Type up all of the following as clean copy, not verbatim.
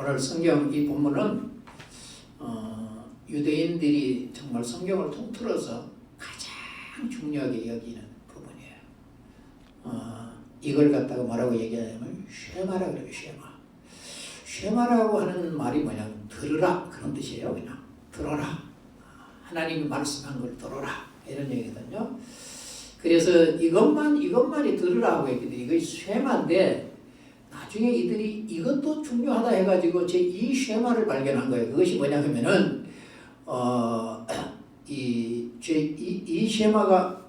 오늘 성경 이 본문은 유대인들이 정말 성경을 통틀어서 가장 중요하게 여기는 부분이에요. 이걸 갖다가 뭐라고 얘기하냐면 쉐마라 그래요. 쉐마라고 하는 말이 뭐냐면 들으라 그런 뜻이에요. 그냥 들어라. 하나님이 말씀한 걸 들어라 이런 얘기거든요. 그래서 이것만이 들으라고 했거든요. 이거 쉐마인데 나중에 이들이 이것도 중요하다 해가지고 제2 쉐마를 발견한 거예요. 그것이 뭐냐면은 이 쉐마가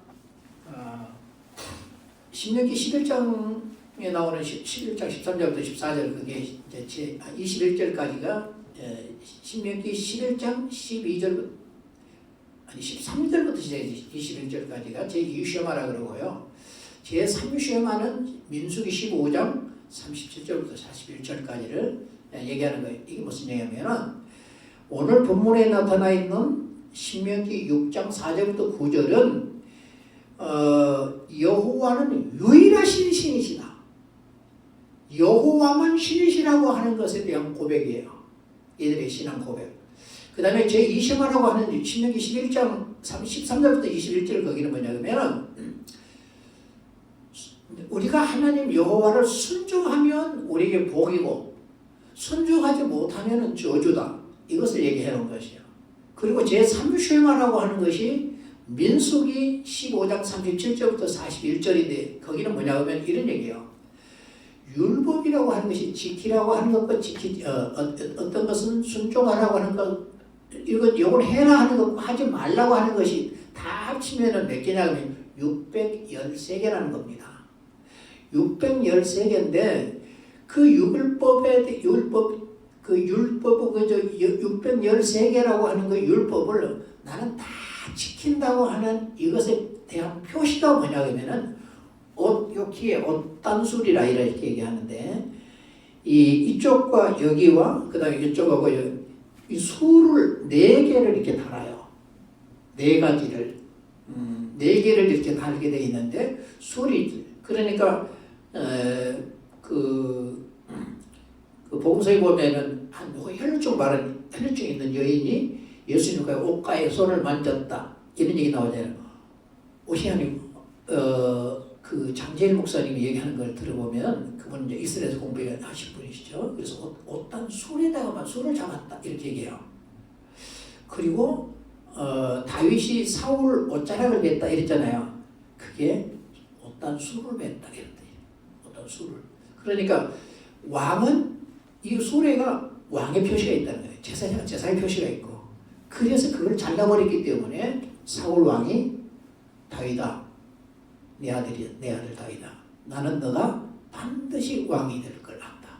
신명기 11장에 나오는 11장 13절부터 14절 그게 이제 21절까지가 신명기 11장 12절부터 아니 13절부터 시작해서 21절까지가 제2 쉐마라 그러고요. 제3 쉐마는 민수기 15장 37절부터 41절까지를 얘기하는 거예요. 이게 무슨 얘기냐면은 오늘 본문에 나타나 있는 신명기 6장 4절부터 9절은 여호와는 유일하신 신이시다. 여호와만 신이시라고 하는 것에 대한 고백이에요. 이들의 신앙 고백. 그 다음에 제2쉐마라고 하는 신명기 11장 13절부터 21절 거기는 뭐냐면 우리가 하나님 여호와를 순종하면 우리에게 복이고 순종하지 못하면 저주다. 이것을 얘기해 놓은 것이에요. 그리고 제3쉐마라고 하는 것이 민수기 15장 37절부터 41절인데 거기는 뭐냐면 이런 얘기예요. 율법이라고 하는 것이 지키라고 하는 것과 어떤 것은 순종하라고 하는 것 이건 해라 하는 것과 하지 말라고 하는 것이 다 합치면 몇 개냐면 613개라는 겁니다. 613개인데 그 율법의 613개라고 하는 그 율법을 나는 다 지킨다고 하는 이것에 대한 표시가 뭐냐면은 여기에 옷단술이라 이렇게 얘기하는데 이쪽과 여기와 그 다음에 이쪽하고 이 수를 4개를 이렇게 달아요. 4가지를 4개를 이렇게 달게 되어 있는데 술이 그러니까 그 복음서에 보면은 한 혈루증 있는 여인이 예수님과 옷가에 손을 만졌다 이런 얘기 나오잖아요. 오시아님 그 장재일 목사님이 얘기하는 걸 들어보면 그분은 이제 이스라엘에서 공부하신 분이시죠. 그래서 옷단 술에다가만 술을 잡았다 이렇게 얘기해요. 그리고 다윗이 사울 옷자락을 맸다 이랬잖아요. 그게 옷단 술을 맸다 이랬대요. 옷단 술을. 그러니까 왕은 이 수레가 왕의 표시가 있다는 거예요. 제사의 표시가 있고. 그래서 그걸 잘라버렸기 때문에 사울 왕이 다윗아 내 아들 다윗아 나는 너가 반드시 왕이 될 걸 안다.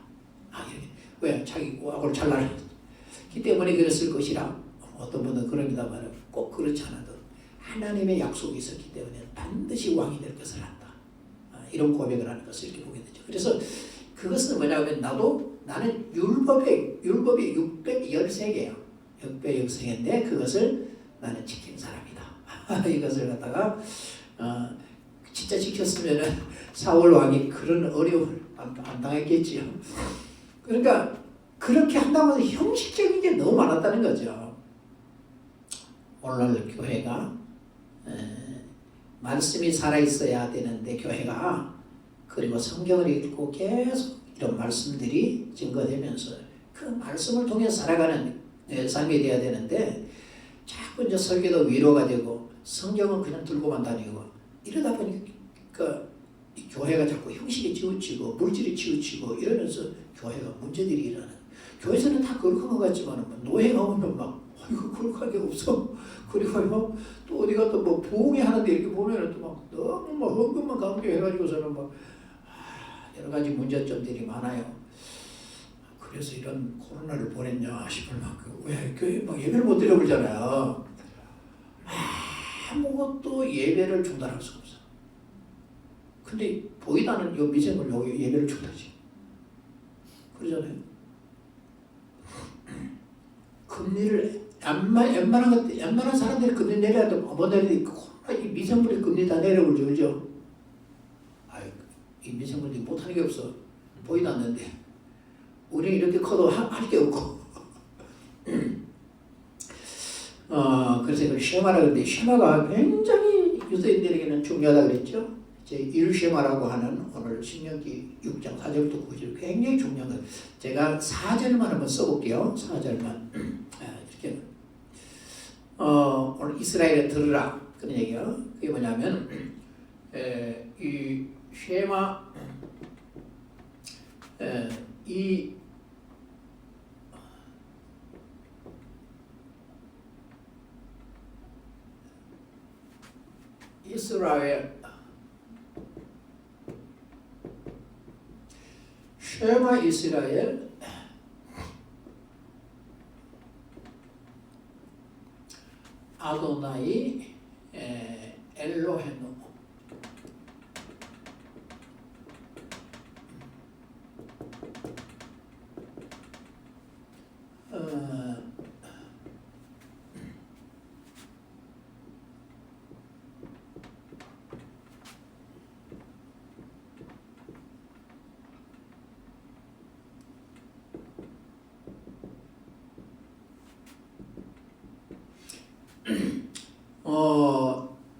이렇게. 왜? 자기 왕을 잘라냈기 때문에 그랬을 것이라. 어떤 분은 그럽니다만 꼭 그렇지 않아도 하나님의 약속이 있었기 때문에 반드시 왕이 될 것을 안다. 이런 고백을 하는 것을 이렇게 보게 되죠. 그래서 그것은 뭐냐면 나는 율법이 613개예요. 613개인데 그것을 나는 지킨 사람이다. 이것을 갖다가 진짜 지켰으면은 사울 왕이 그런 어려움을 안 당했겠지요. 그러니까 그렇게 한다고 해서 형식적인 게 너무 많았다는 거죠. 오늘날 교회가 말씀이 살아있어야 되는데 교회가 그리고 성경을 읽고 계속 이런 말씀들이 증거되면서 그 말씀을 통해 살아가는 삶이 돼야 되는데 자꾸 이제 설교도 위로가 되고 성경은 그냥 들고만 다니고 이러다 보니까 이 교회가 자꾸 형식이 치우치고 물질이 치우치고 이러면서 교회가 문제들이 일어나는. 교회에서는 다 거룩한 것 같지만 노예가 오면 막 이거 거룩한 게 없어. 그리고 또 어디가 또 뭐 부흥회 하는데 이렇게 보면은 또 막 너무 막 헌금만 강조해가지고서는 막 여러 가지 문제점들이 많아요. 그래서 이런 코로나를 보냈냐 싶을 만큼 왜 교회 막 예배를 못 드려보잖아요. 아무것도 예배를 중단할 수 없어. 근데 보이다는 요 미생물 요 예배를 중단하지. 그러잖아요. 금리를 웬만한 사람들이 금리 내려도 못 내리니까 이 미생물이 금리 다 내려오죠, 그죠? 이 미생물들이 못하는 게 없어. 보이도 않는데 우리는 이렇게 커도 할 게 없고. 그래서 이걸 쉐마라 그러는데 쉐마가 굉장히 유대인들에게는 중요하다 그랬죠. 이제 일쉐마라고 하는 오늘 신명기 6장 4절부터 9절 굉장히 중요한 거. 제가 4절만 한번 써볼게요. 4절만 이렇게 오늘 이스라엘에 들으라 그런 얘기요. 그게 뭐냐면 이 쉐마 이 이스라엘 쉐마 이스라엘 아도나이 엘로헤노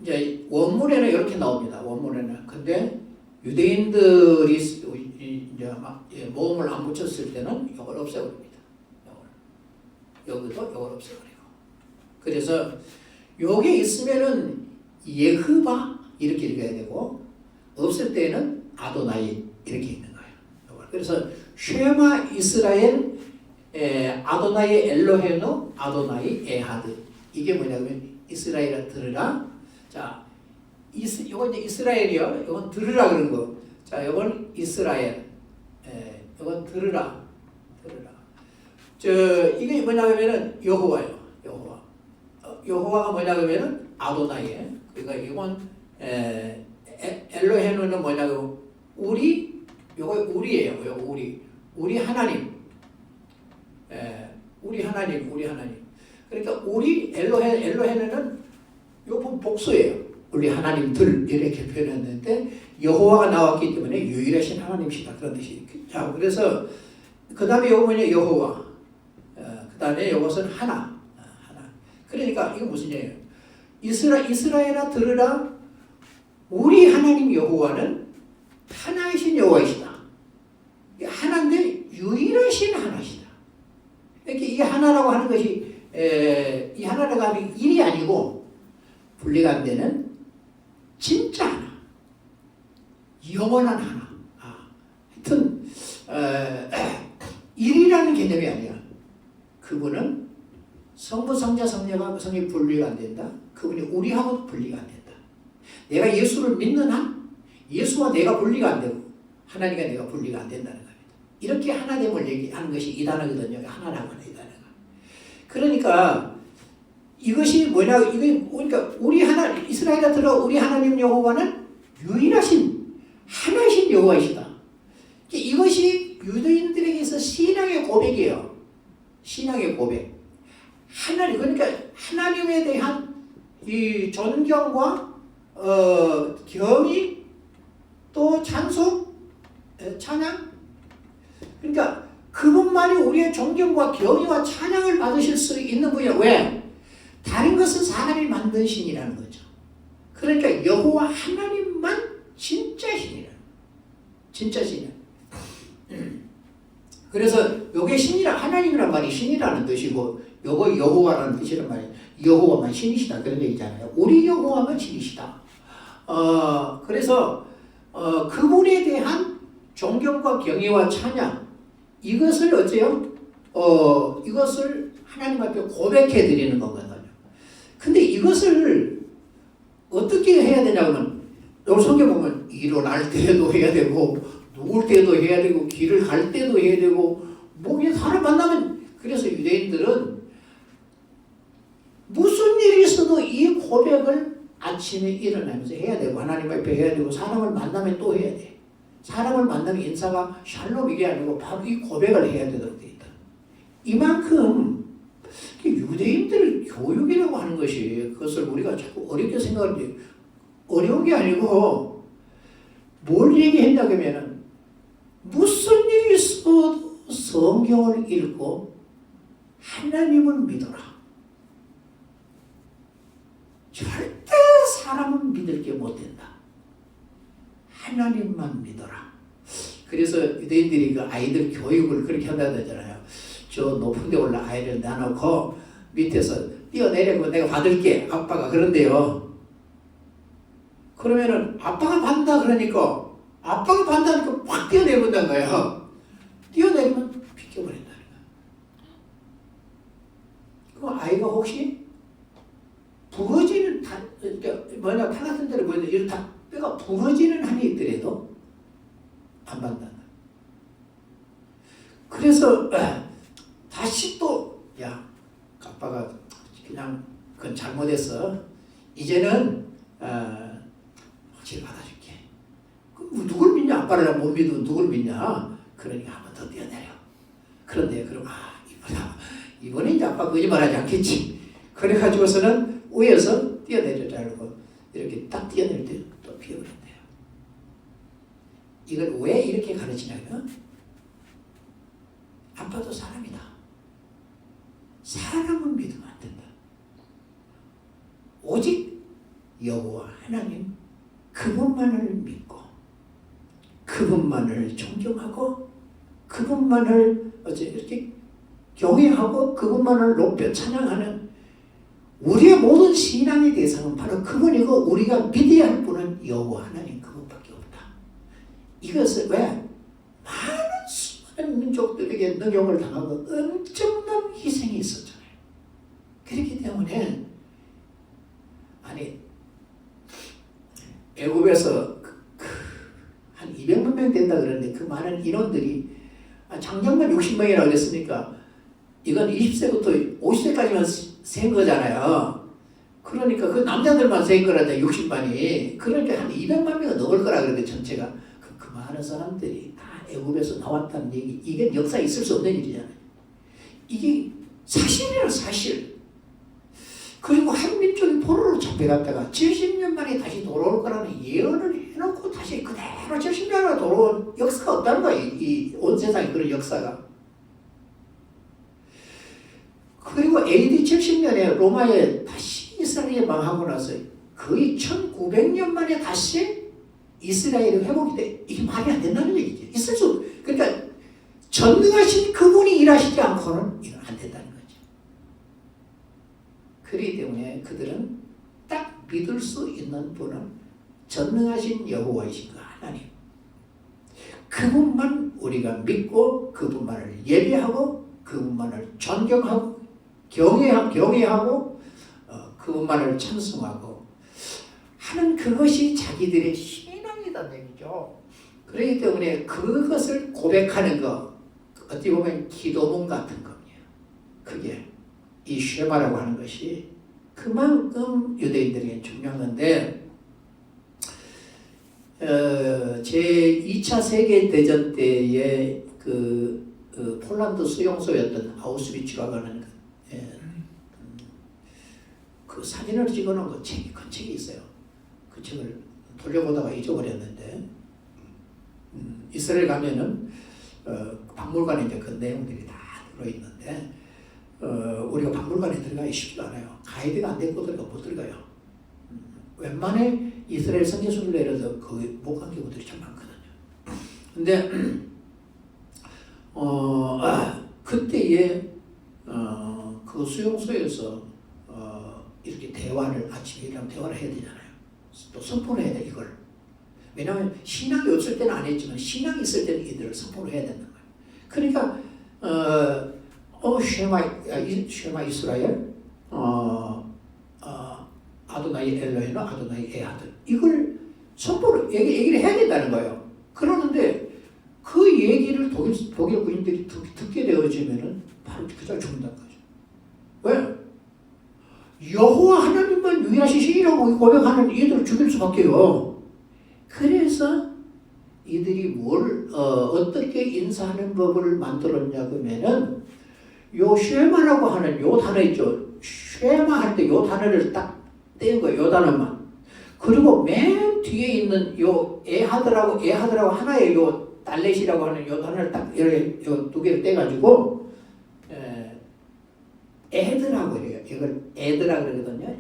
이제 원문에는 이렇게 나옵니다. 원문에는. 근데 유대인들이 이제 모음을 안 붙였을 때는 이걸 없애버립니다. 여기도 이걸 없애버리고. 그래서 여기 있으면은 예흐바 이렇게 읽어야 되고 없을 때는 아도나이 이렇게 있는 거예요. 그래서 쉐마 이스라엘 아도나이 엘로헤노 아도나이 에하드 이게 뭐냐면 이스라엘아 들으라. 자, 이건 이제 이스라엘이요. 이건 들으라 그런 거. 자, 이건 이스라엘. 이건 들으라. 이게 뭐냐면은 여호와요. 여호와가 뭐냐면은 아도나이에. 그러니까 이건 엘로헤노는 뭐냐고 우리 요거 우리예요. 요거 우리 하나님. 우리 하나님. 그러니까 우리 엘로헤는 요번 복수예요. 우리 하나님들 이렇게 표현했는데 여호와가 나왔기 때문에 유일하신 하나님이시다 그런 뜻이. 자, 그래서 그 다음에 요거 뭐냐 여호와. 그 다음에 요것은 하나. 그러니까 이거 무슨 얘기예요? 이스라엘아 들으라. 우리 하나님 여호와는 하나이신 여호와이시다. 하나인데 유일하신 하나시다. 이렇게 이 하나라고 하는 것이 이 하나라고 하는 일이 아니고 분리가 안 되는 진짜 하나, 영원한 하나. 하여튼 일이라는 개념이 아니야. 그분은 성부, 성자, 성령과 성이 분리가 안 된다. 그분이 우리하고 분리가 안 된다. 내가 예수를 믿는 한 예수와 내가 분리가 안 되고 하나님과 내가 분리가 안 된다는 겁니다. 이렇게 하나됨을 얘기하는 것이 이 단어거든요. 하나라고 하는 이 단어가. 그러니까 이것이 뭐냐? 이게 그러니까 우리 하나 이스라엘에 들어 우리 하나님 여호와는 유일하신 하나이신 여호와이시다. 이것이 유대인들에게서 신앙의 고백이에요. 신앙의 고백. 하나님 그러니까 하나님에 대한 이 존경과 경의 또 찬송 찬양 그러니까 그분만이 우리의 존경과 경의와 찬양을 받으실 수 있는 분이야. 왜? 다른 것은 사람이 만든 신이라는 거죠. 그러니까 여호와 하나님만 진짜 신이라는 진짜 신이야. 그래서 요게 신이라 하나님이란 말이 신이라는 뜻이고 요거 여호와라는 뜻이란 말이에요. 여호와만 신이시다 그런 얘기잖아요. 우리 여호와만 신이시다. 그래서 그분에 대한 존경과 경외와 찬양 이것을 어째요? 이것을 하나님 앞에 고백해 드리는 거거든요. 근데 이것을 어떻게 해야 되냐면 여기 성경 보면 일어날 때도 해야 되고 누울 때도 해야 되고 길을 갈 때도 해야 되고 뭐 그냥 사람 만나면 그래서 유대인들은 무슨 일이 있어도 이 고백을 아침에 일어나면서 해야 되고 하나님 앞에 해야 되고 사람을 만나면 또 해야 돼. 사람을 만나면 인사가 샬롬 이게 아니고 바로 이 고백을 해야 되도록 돼 있다. 이만큼 유대인들 교육이라고 하는 것이 그것을 우리가 자꾸 어렵게 생각하는데 어려운 게 아니고 뭘 얘기했냐고 하면은 무슨 일이 있어도 성경을 읽고 하나님을 믿어라. 절대 사람은 믿을 게 못 된다. 하나님만 믿어라. 그래서 유대인들이 그 아이들 교육을 그렇게 한다고 하잖아요. 저 높은 데 올라 아이를 놔놓고 밑에서 뛰어내리고 내가 받을게. 아빠가 그런데요. 그러면은 아빠가 받는다 그러니까 아빠가 받는다니까 확 뛰어내린다는 거예요. 뛰어내리면 비껴버린다는 거예요. 그 아이가 혹시 부러지는 뭐냐 팔 같은 데를 보이는 이런 다 뼈가 부러지는 한이 있더라도 안 받는다. 그래서 다시 또 야 아빠가 그냥 그건 잘못했어. 이제는 확실히 받아줄게. 그럼 누굴 믿냐? 아빠를 못 믿으면 누굴 믿냐? 그러니까 한 번 더 뛰어내려. 그런데 그럼 이번에 이제 아빠 거짓말하지 않겠지. 그래가지고서는 위에서 뛰어내리자고 이렇게 딱 뛰어낼 때 또 피어버린대요. 이걸 왜 이렇게 가르치냐면 아빠도 사람이다. 사람은 믿으면 안 된다. 오직 여호와 하나님 그분만을 믿고 그분만을 존경하고 그분만을 이렇게 경외하고 그분만을 높여 찬양하는 우리의 모든 신앙의 대상은 바로 그분이고 우리가 믿어야 할 분은 여호와 하나님 그분밖에 없다. 이것을 왜? 많은 수많은 민족들에게 능욕을 당하고 엄청난 희생이 있었잖아요. 그렇기 때문에 애굽에서 한 200만 명 된다 그러는데 그 많은 인원들이 장정만 60명이라고 그랬으니까 이건 20세부터 50세까지만 센 거잖아요. 그러니까 그 남자들만 센 거라다 60만이. 그러니까 한 200만 명은 넘을 거라 그러는데 전체가 그 많은 사람들이 다 애굽에서 나왔다는 얘기. 이게 역사에 있을 수 없는 일이잖아요. 이게 사실이라 사실. 그리고 한민족이 포로로 잡혀갔다가 70년 만에 다시 돌아올 거라는 예언을 해놓고 다시 그대로 70년 만에 돌아온 역사가 없다는 거야. 이 온 세상에 그런 역사가. 그리고 AD 70년에 로마에 다시 이스라엘이 망하고 나서 거의 1900년 만에 다시 이스라엘이 회복이 돼. 이게 말이 안 된다는 얘기죠. 있을 수, 그러니까 전능하신 그분이 일하시지 않고는 이건 안 된다는 거죠. 그렇기 때문에 그들은 딱 믿을 수 있는 분은 전능하신 여호와이신 그 하나님. 그분만 우리가 믿고 그분만을 예배하고 그분만을 존경하고 경외하고 그분만을 찬송하고 하는 그것이 자기들의 신앙이라는 얘기죠. 그렇기 때문에 그것을 고백하는 것 어떻게 보면 기도문 같은 겁니다. 그게 이 쉐마라고 하는 것이 그만큼 유대인들에게 중요한 건데 제2차 세계대전 때에 그 폴란드 수용소였던 아우슈비츠라고 하는 그 사진을 찍어놓은 그 책이 큰 책이 있어요. 그 책을 돌려보다가 잊어버렸는데 이스라엘 가면은 박물관에 이제 그 내용들이 다 들어있는데 우리가 박물관에 들어가기 쉽지도 않아요. 가이드가 안 되고 못 들어가요. 웬만해 이스라엘 선교수를 내려서 거기 못 간 경우들이 참 많거든요. 근데 그때에 그 수용소에서 이렇게 대화를 아침에 일어나면 대화를 해야 되잖아요. 또 선포를 해야 돼 이걸. 왜냐하면 신앙이 없을 때는 안 했지만 신앙이 있을 때는 이들을 선포를 해야 된다는 거예요. 그러니까 쉐마 이스라엘 아도나이 엘로헤inu 아도나이 에하드 이걸 선포를 얘기를 해야 된다는 거예요. 그러는데 그 얘기를 독일 군인들이 듣게 되어지면은 바로 그저 죽는다는 거죠. 왜? 여호와 하나님만 유일하시시라고 고백하는 이들을 죽일 수밖에요. 그래서 이들이 어떻게 인사하는 법을 만들었냐 그러면은 요 쉐마라고 하는 요 단어 있죠. 쉐마 할 때 요 단어를 딱 떼은 거예요. 요 단어만. 그리고 맨 뒤에 있는 요 에하드라고 하나의 요 달렛이라고 하는 요 단어를 딱 이렇게 두 개를 떼가지고 에드라고 해요. 이걸 에드라 그러거든요.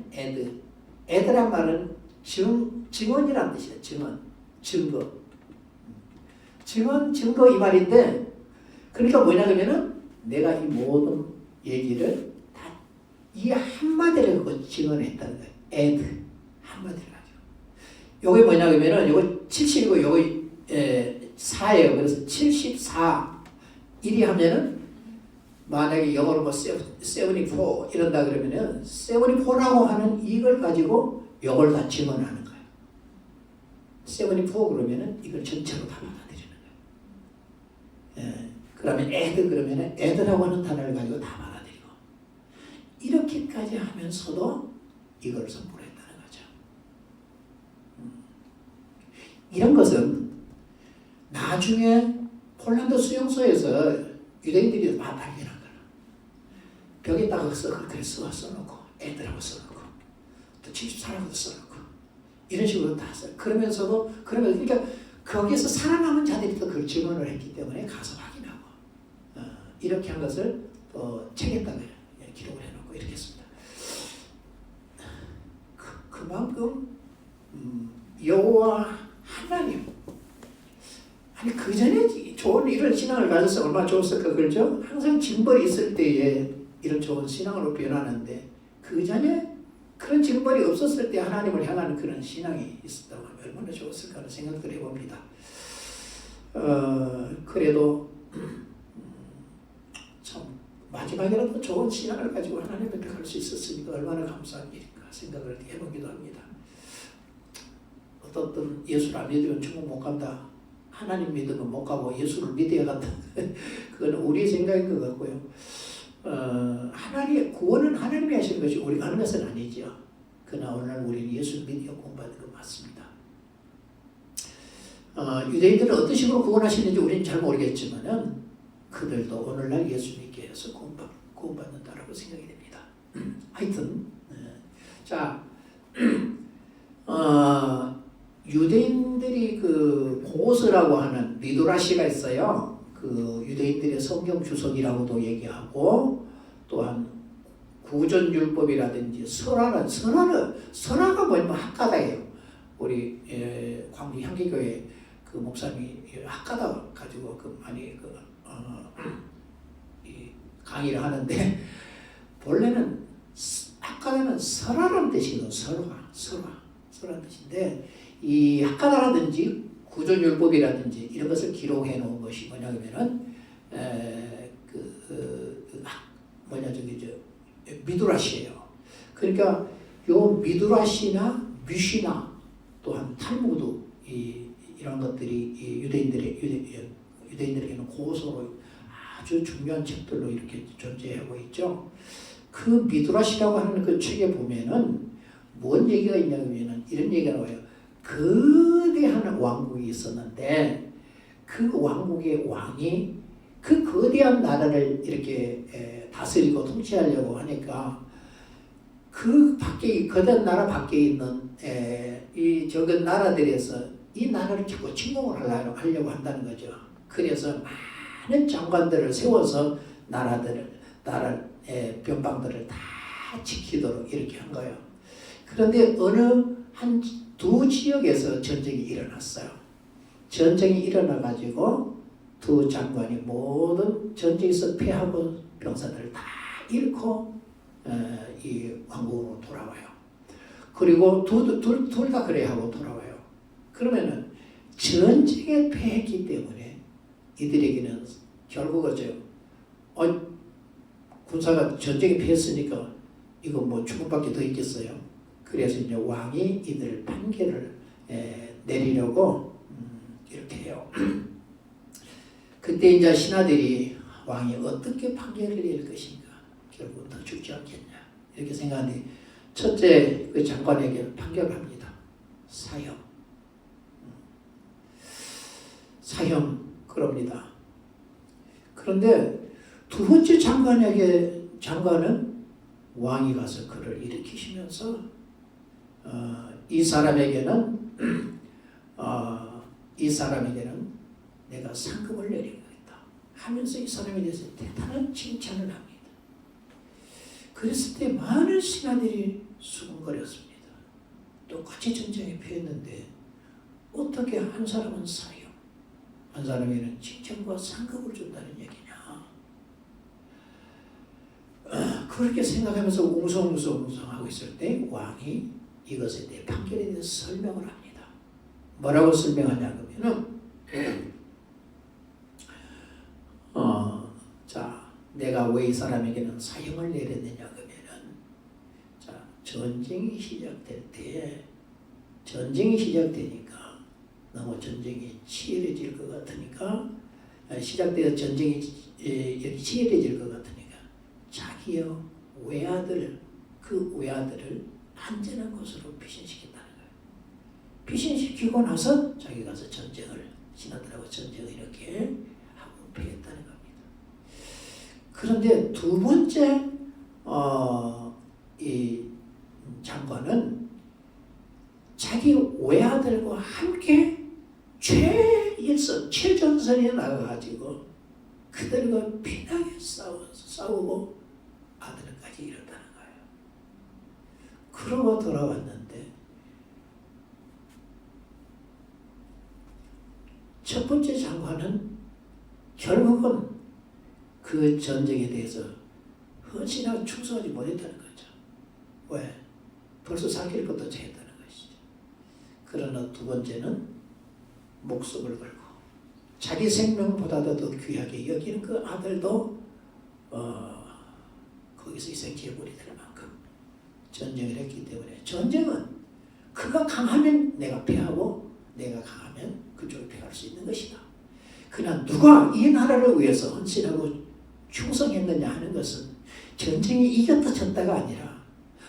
에드란 말은 증언이란 뜻이에요. 증거. 증거 이 말인데, 그러니까 뭐냐면은 내가 이 모든 얘기를 다 이 한마디로 증언했다는 거예요. 에드 한마디로 가지고. 요게 뭐냐면은 요거 70이고 요거 4예요. 그래서 74 1이 하면은 만약에 영어로 뭐 74 이런다 그러면은 74라고 하는 이걸 가지고 요걸 다 증언하는 거예요. 74 그러면은 이걸 전체로 다 받아들이는 거예요. 그러면 에드 그러면은 에드라고 하는 단어를 가지고 다 받아들이고, 이렇게까지 하면서도 이걸 선포했다는 거죠. 이런 것은 나중에 폴란드 수용소에서 유대인들이 다 발견한 거야. 벽에다가 그렇게 써놓고, 에드라고 써놓고, 또 74라고도 써놓고, 이런 식으로 다 써요. 그러면서도, 그러니까 거기에서 살아남은 자들이 또 그 증언을 했기 때문에 가서 확인하고, 이렇게 한 것을 책에다가 기록을 해놓고 이렇게 했습니다. 그만큼 여호와 하나님, 아니 그 전에 좋은 이런 신앙을 가져서 얼마나 좋았을까, 그렇죠? 항상 징벌이 있을 때에 이런 좋은 신앙으로 변하는데, 그 전에 그런 징벌이 없었을 때 하나님을 향하는 그런 신앙이 있었다고 하면 얼마나 좋았을까 하는 생각을 해봅니다. 그래도 참 마지막이라도 좋은 신앙을 가지고 하나님 앞에 갈 수 있었으니까 얼마나 감사한 일인가 생각을 해보기도 합니다. 어떤 예수를 안 믿으면 천국 못 간다, 하나님 믿으면 못 가고 예수를 믿어야 간다 그건 우리의 생각인 것 같고요. 하나님의 구원은 하나님이 하시는 것이 우리가 하는 것은 아니죠. 그러나 오늘날 우리는 예수를 믿어 구원받는 것 맞습니다. 유대인들은 어떤 식으로 구원하시는지 우리는 잘 모르겠지만은 그들도 오늘날 예수 믿게 해서 구원받는다라고 생각이 됩니다. 하여튼 자, 유대인들이 그 고스라고 하는 미드라시가 있어요. 그 유대인들의 성경 주석이라고도 얘기하고, 또한 구전율법이라든지 설화가 뭐냐면 학가다예요. 우리 광주 향기교회 그 목사님이 학가다 가지고 그 많이 이 강의를 하는데, 본래는 학가다는 설화라는 뜻이거든요. 설화라는 뜻인데, 이 학가다라든지 구전율법이라든지 이런 것을 기록해 놓은 것이 뭐냐면은 미드라시예요. 그러니까 요 미드라시나 미시나 또한 탈무드 이런 것들이 유대인들에게는 고소로 아주 중요한 책들로 이렇게 존재하고 있죠. 그 미드라시라고 하는 그 책에 보면은 뭔 얘기가 있냐면은 이런 얘기가 나와요. 거대한 왕국이 있었는데 그 왕국의 왕이 그 거대한 나라를 이렇게 다스리고 통치하려고 하니까 그 밖에, 거대한 나라 밖에 있는 이 적은 나라들에서 이 나라를 자꾸 침공을 하려고 한다는 거죠. 그래서 많은 장관들을 세워서 나라의 변방들을 다 지키도록 이렇게 한 거예요. 그런데 어느 한 두 지역에서 전쟁이 일어났어요. 전쟁이 일어나가지고 두 장관이 모든 전쟁에서 패하고 병사들을 다 잃고 이 왕국으로 돌아와요. 그리고 둘 다 그래 하고 돌아와요. 그러면은 전쟁에 패했기 때문에 이들에게는 결국 군사가 전쟁에 패했으니까 이거 뭐 죽음밖에 더 있겠어요. 그래서 이제 왕이 이들 판결을 내리려고 이렇게 해요. 그때 이제 신하들이 왕이 어떻게 판결을 내릴 것인가, 결국은 더 죽지 않겠냐 이렇게 생각하는데, 첫째 그 장관에게 판결을 합니다. 사형 그럽니다. 그런데 두 번째 장관은 왕이 가서 그를 일으키시면서 이 사람에게는 내가 상급을 내리겠다 하면서 이 사람에 대해서 대단한 칭찬을 합니다. 그랬을 때 많은 신하들이 수군거렸습니다. 똑같이 전쟁에 패했는데 어떻게 한 사람은 사형, 한 사람에는 칭찬과 상급을 준다는 얘기냐. 그렇게 생각하면서 웅성웅성하고 있을 때 왕이 이것에 대해 판결에 대해서 설명을 합니다. 뭐라고 설명하냐 그러면은 자, 내가 왜 이 사람에게는 사형을 내렸느냐 그러면은 자, 전쟁이 시작되니까 너무 전쟁이 치열해질 것 같으니까 시작되어 전쟁이 여기 치열해질 것 같으니까 자기의 외아들을 안전한 곳으로 피신시킨다는 거예요. 피신시키고 나서 자기 가서 신하들하고 전쟁을 이렇게 하고 패했다는 겁니다. 그런데 두 번째 이 장관은 자기 외아들과 함께 최전선에 나가가지고 그들과 피나게 싸우고 아들까지 잃었다는 거예요. 그러고 돌아왔는데 첫 번째 장관은 결국은 그 전쟁에 대해서 헌신하고 충성하지 못했다는 거죠. 왜? 벌써 살길 것도 했다는 것이죠. 그러나 두 번째는 목숨을 걸고 자기 생명보다도 더 귀하게 여기는 그 아들도 거기서 희생제물이 될 만큼 전쟁을 했기 때문에 전쟁은 그가 강하면 내가 패하고 내가 강하면 그쪽을 패할 수 있는 것이다. 그러나 누가 이 나라를 위해서 헌신하고 충성했느냐 하는 것은 전쟁이 이겼다 졌다가 아니라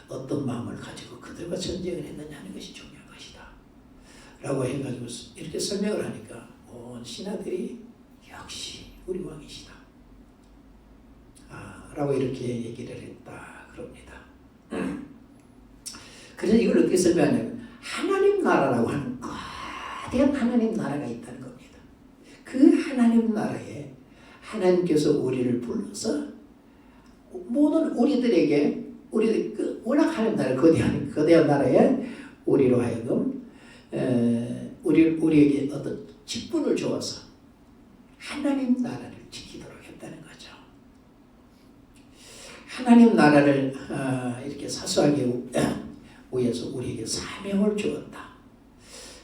어떤 마음을 가지고 그들과 전쟁을 했느냐 하는 것이 중요한 것이다. 라고 해가지고 이렇게 설명을 하니까 온 신하들이 역시 우리 왕이시다. 라고 이렇게 얘기를 했다. 그럽니다. 그래서 이걸 어떻게 설명하냐면 하나님 나라라고 하는 거대한 하나님 나라가 있다는 겁니다. 그 하나님 나라에 하나님께서 우리를 불러서 모든 우리들에게 워낙 하나님 나라 거대한 나라에 우리로 하여금 우리에게 어떤 직분을 주어서 하나님 나라를 지키도록 했다는 거죠. 하나님 나라를 이렇게 사수하기 위해서 우리에게 사명을 주었다.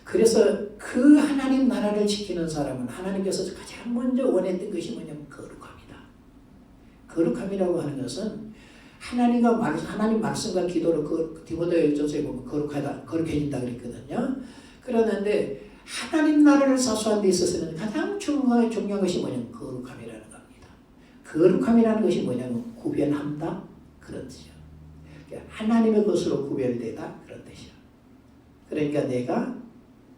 그래서 그 하나님 나라를 지키는 사람은 하나님께서 가장 먼저 원했던 것이 뭐냐면 거룩함이다. 거룩함이라고 하는 것은 하나님 말씀과 기도로 디모데전서에 보면 거룩해진다 그랬거든요. 그러는데 하나님 나라를 사수하는 데 있어서는 가장 중요한 것이 뭐냐면 거룩함이라는 겁니다. 거룩함이라는 것이 뭐냐면 구별한다 그런 뜻이요. 하나님의 것으로 구별되다 그런 뜻이요. 그러니까 내가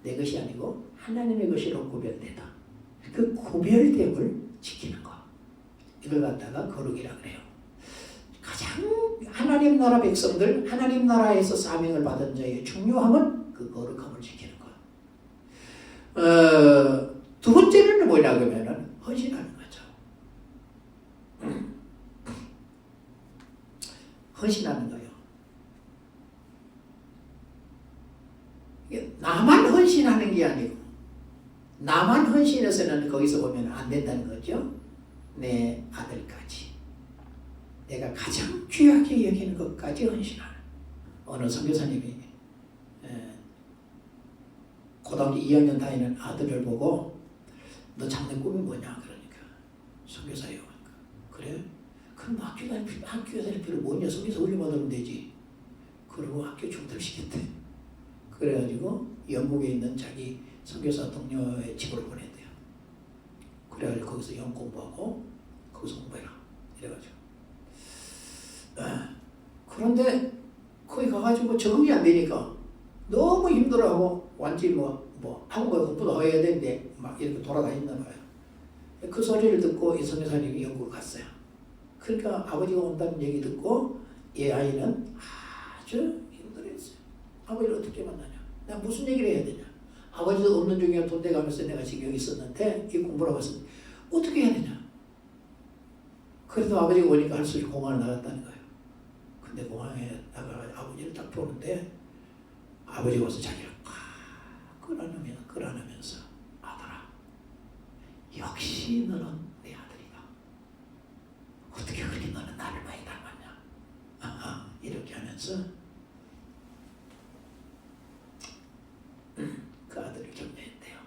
내 것이 아니고 하나님의 것으로 구별되다. 그 구별됨을 지키는 것. 이걸 갖다가 거룩이라 그래요. 가장 하나님 나라 백성들, 하나님 나라에서 사명을 받은 자의 중요함은 그 거룩함을 지키는 것. 두 번째는 뭐냐 그러면은 헌신하는 거죠. 헌신하는 거예요. 나만 헌신하는 게 아니고 나만 헌신해서는 거기서 보면 안 된다는 거죠. 내 아들까지 내가 가장 귀하게 여기는 것까지 헌신하는. 어느 선교사님이 고등학교 2학년 다니는 아들을 보고 너 장래 꿈이 뭐냐 그러니까 선교사예요. 그래? 그럼 학교 다닐 필요 뭐냐? 선교사 훈련받으면 되지. 그러고 학교 중퇴시켰대. 그래가지고 영국에 있는 자기 선교사 동료의 집으로 보냈대요. 그래가지고 거기서 영어 공부하고 거기서 공부해라 이래가지고. 그런데 거기 가가지고 적응이 안 되니까 너무 힘들어하고 완전히 뭐 한국어 공부도 해야 되는데 막 이렇게 돌아다닌단 말이에요. 그 소리를 듣고 이 선교사님이 영국을 갔어요. 그러니까 아버지가 온다는 얘기 듣고 이 아이는 아주 힘들어했어요. 아버지를 어떻게 만나냐? 내가 무슨 얘기를 해야 되냐? 아버지도 없는 중에 돈 내가면서 내가 지금 여기 있었는데 이 공부를 하고 있었는데 어떻게 해야 되냐. 그래도 아버지가 오니까 할 수 없이 공항을 나갔다는 거예요. 근데 공항에 나가서 아버지를 딱 보는데 아버지가 와서 자기를 끌어안으면서 아들아, 역시 너는 내 아들이다. 어떻게 그렇게 너는 나를 많이 닮았냐. 아하, 이렇게 하면서 그 아들을 격려했대요.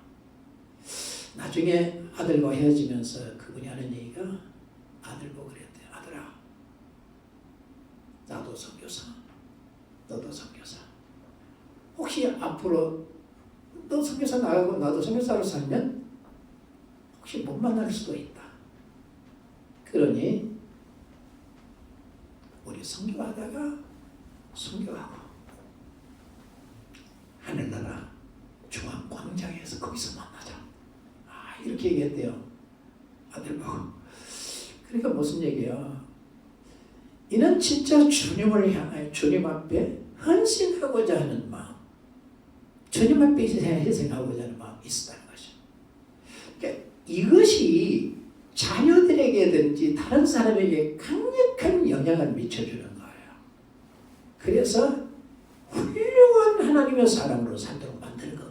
나중에 아들과 헤어지면서 그분이 하는 얘기가 아들 보고 그랬대요. 아들아, 나도 선교사, 너도 선교사. 혹시 앞으로 너 선교사 나가고 나도 선교사로 살면 혹시 못 만날 수도 있다. 그러니 우리 선교하다가 선교하고 하늘나라 중앙광장에서 거기서 만나자. 이렇게 얘기했대요. 아들 보고. 그러니까 무슨 얘기야. 이는 진짜 주님을 향해 주님 앞에 헌신하고자 하는 마음, 주님 앞에 희생하고자 하는 마음이 있었다는 거죠. 그러니까 이것이 자녀들에게든지 다른 사람에게 강력한 영향을 미쳐주는 거예요. 그래서 훌륭한 하나님의 사람으로 살도록 만드는 거거든요.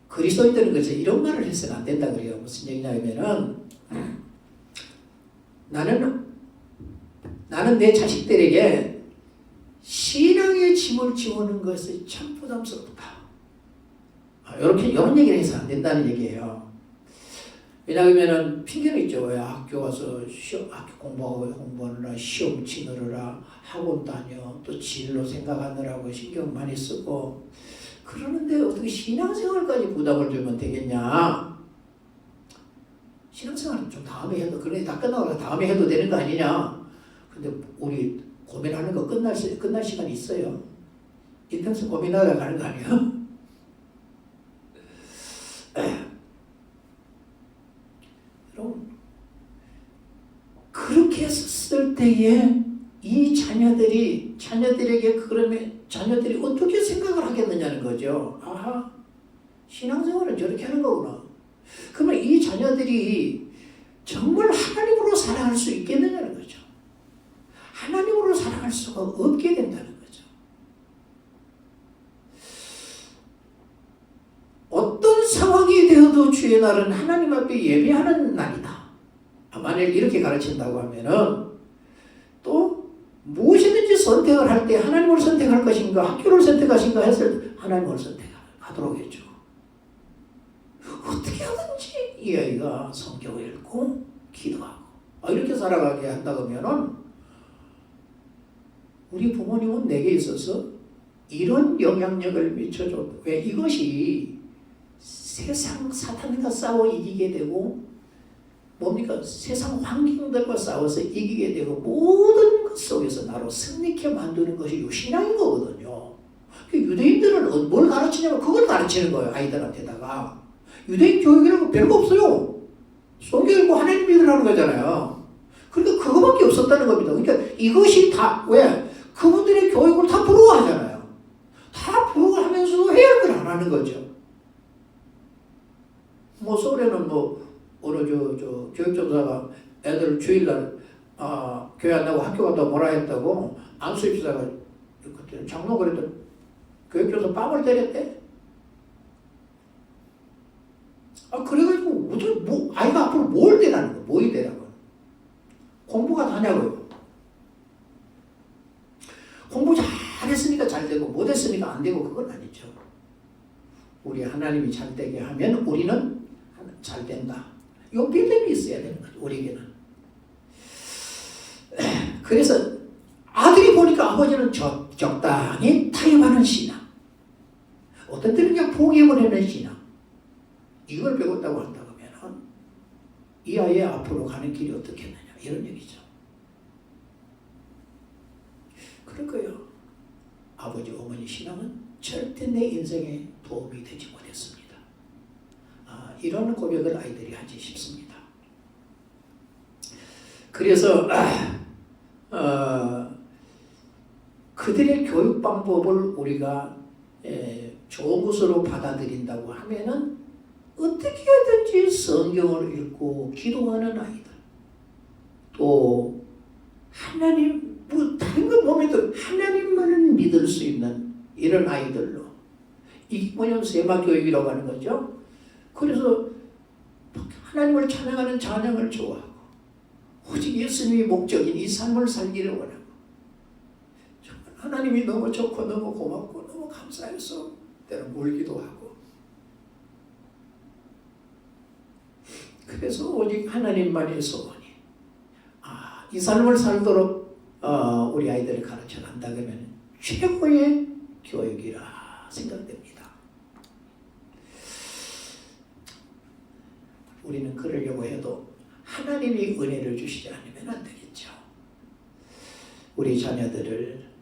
그리스도인들은 그래서 이런 말을 해서는 안 된다 그래요. 무슨 얘기냐면은 나는 내 자식들에게 신앙의 짐을 지우는 것이 참 부담스럽다. 이런 얘기를 해서 안 된다는 얘기예요. 왜냐하면 핑계는 있죠. 왜 학교 가서 학교 공부하느라 시험 치느라 학원 다녀 또 진로 생각하느라고 신경 많이 쓰고 그러는데 어떻게 신앙생활까지 부담을 주면 되겠냐. 신앙생활은 좀 다음에 해도 그래 다 끝나고 다음에 해도 되는 거 아니냐. 근데 우리 고민하는 거 끝날 시간이 있어요. 인터넷 고민하다 가는 거 아니에요? 여러분 그렇게 했을 때에 이 자녀들에게 그러면 자녀들이 어떻게 생각을 하겠느냐는 거죠. 아하, 신앙생활은 저렇게 하는 거구나. 그러면 이 자녀들이 정말 하나님으로 살아갈 수 있겠느냐는 거죠. 하나님으로 살아갈 수가 없게 된다는 거죠. 어떤 상황이 되어도 주의 날은 하나님 앞에 예배하는 날이다. 만약 이렇게 가르친다고 하면은 또 무엇이든지 선택을 할 때 하나님을 선택할 것인가 학교를 선택하신가 했을 때 하나님을 선택하도록 해줘. 어떻게 하든지 이 아이가 성경을 읽고 기도하고 이렇게 살아가게 한다고 하면은 우리 부모님은 내게 있어서 이런 영향력을 미쳐줘. 왜 이것이 세상 사탄과 싸워 이기게 되고 뭡니까? 세상 환경들과 싸워서 이기게 되고 모든 것 속에서 나로 승리케 만드는 것이 신앙인 거거든요. 유대인들은 뭘 가르치냐면 그걸 가르치는 거예요. 아이들한테다가. 유대인 교육이라는 거 별거 없어요. 성경 읽고 하나님 믿으라는 거잖아요. 그러니까 그거밖에 없었다는 겁니다. 그러니까 이것이 다 왜? 그분들의 교육을 다 부러워하잖아요. 다 부러워하면서도 해야 할 걸 안 하는 거죠. 뭐 소련은 어느 교육조사가 애들 주일날 교회 안 나고 학교 간다고 뭐라 했다고 안수입사가 그때 장로 그랬더니 교육조사 빵을 때렸대. 그래가지고 아이가 앞으로 뭘 되라는 거야. 뭐이 되라고. 공부가 다냐고요. 공부 잘했으니까 잘 되고 못했으니까 안 되고 그건 아니죠. 우리 하나님이 잘 되게 하면 우리는 잘 된다. 이 믿음이 있어야 되는 거죠. 우리에게는. 그래서 아들이 보니까 아버지는 적당히 타협하는 신앙. 어떤 때는 그냥 포기해버리는 신앙. 이걸 배웠다고 한다고 하면 이 아이의 앞으로 가는 길이 어떻겠느냐 이런 얘기죠. 그럴 거예요. 아버지 어머니 신앙은 절대 내 인생에 도움이 되지 못했습니다. 이런 고백을 아이들이 하지 싶습니다. 그래서 그들의 교육 방법을 우리가 좋은 것으로 받아들인다고 하면은 어떻게 하든지 성경을 읽고 기도하는 아이들, 또 하나님 뭐 다른 거 보면 하나님만을 믿을 수 있는 이런 아이들로, 이게 뭐냐면 세마 교육이라고 하는 거죠. 그래서 하나님을 찬양하는 찬양을 좋아하고 오직 예수님이 목적인 이 삶을 살기를 원하고, 하나님이 너무 좋고 너무 고맙고 너무 감사해서 때로 울기도 하고, 그래서 오직 하나님만의 소원이 이 삶을 살도록 우리 아이들을 가르쳐 간다 그러면 최고의 교육이라 생각됩니다. 우리는 그러려고 해도 하나님이 은혜를 주시지 않으면 안 되겠죠. 우리 자녀들을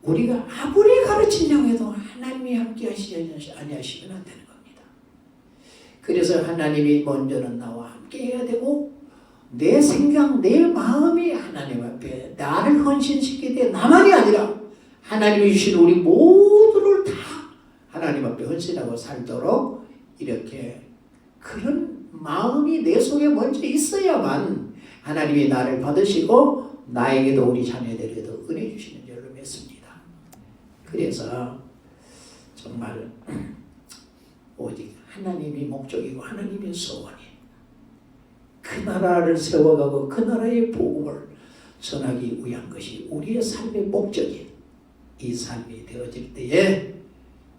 우리가 아무리 가르치려고 해도 하나님이 함께 하시지 아니하시면 안 되는 겁니다. 그래서 하나님이 먼저는 나와 함께 해야 되고, 내 생각, 내 마음이 하나님 앞에 나를 헌신시키게 돼. 나만이 아니라 하나님이 주신 우리 모두를 다 하나님 앞에 헌신하고 살도록 이렇게 그런 마음이 내 속에 먼저 있어야만 하나님이 나를 받으시고 나에게도 우리 자녀들에게도 은혜 주시는 줄로 믿습니다. 그래서 정말 오직 하나님이 목적이고 하나님의 소원이 그 나라를 세워가고 그 나라의 복음을 전하기 위한 것이 우리의 삶의 목적인 이 삶이 되어질 때에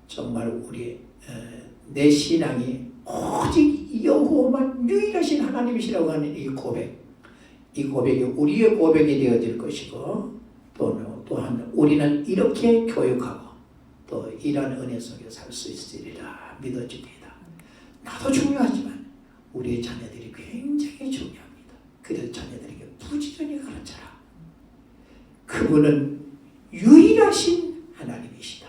정말 우리 내 신앙이 오직 여호와만 유일하신 하나님이시라고 하는 이 고백이 우리의 고백이 되어질 것이고, 또한 우리는 이렇게 교육하고 또 이러한 은혜 속에 살 수 있으리라 믿어집니다. 나도 중요하지만 우리의 자녀들이 굉장히 중요합니다. 그래서 자녀들에게 부지런히 가르쳐라. 그분은 유일하신 하나님이시다.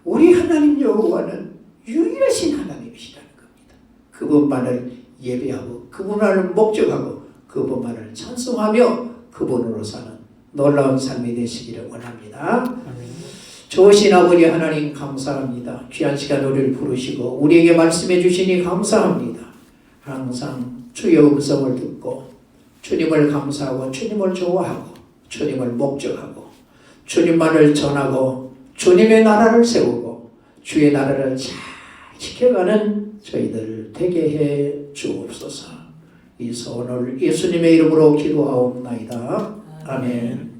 우리 하나님 여호와는 유일하신 하나님이시라는 겁니다. 그분만을 예배하고 그분만을 목적하고 그분만을 찬송하며 그분으로 사는 놀라운 삶이 되시기를 원합니다. 좋으신 아버지 하나님 감사합니다. 귀한 시간 우리를 부르시고 우리에게 말씀해 주시니 감사합니다. 항상 주의 음성을 듣고 주님을 감사하고 주님을 좋아하고 주님을 목적하고 주님만을 전하고 주님의 나라를 세우고 주의 나라를 잘 지켜가는 저희들 되게 해 주옵소서. 이 소원을 예수님의 이름으로 기도하옵나이다. 아멘.